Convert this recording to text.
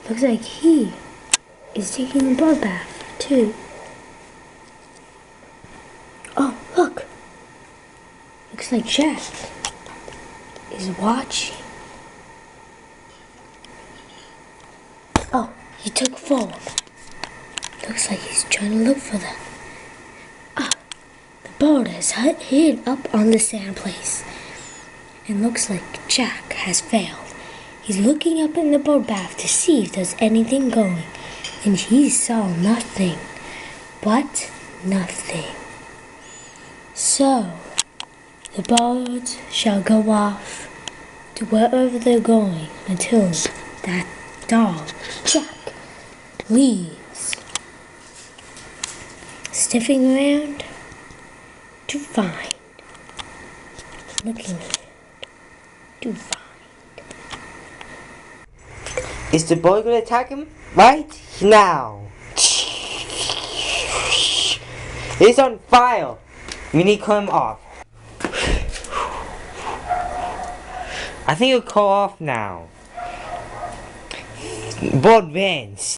Looks like he is taking a bird bath too. Oh, look! Looks like Jack is watching. Oh, he took a fall. Looks like he's trying to look for them. Ah, the bird has hid up on the sand place. And looks like Jack has failed. He's looking up in the bird bath to see if there's anything going. And he saw nothing. But nothing. So, the birds shall go off to wherever they're going until that dog, Jack, leaves, sniffing around to find, looking around to find. Is the boy gonna attack him? Right now. He's on fire. We need to cut him off. I think he'll call off now. Board wins.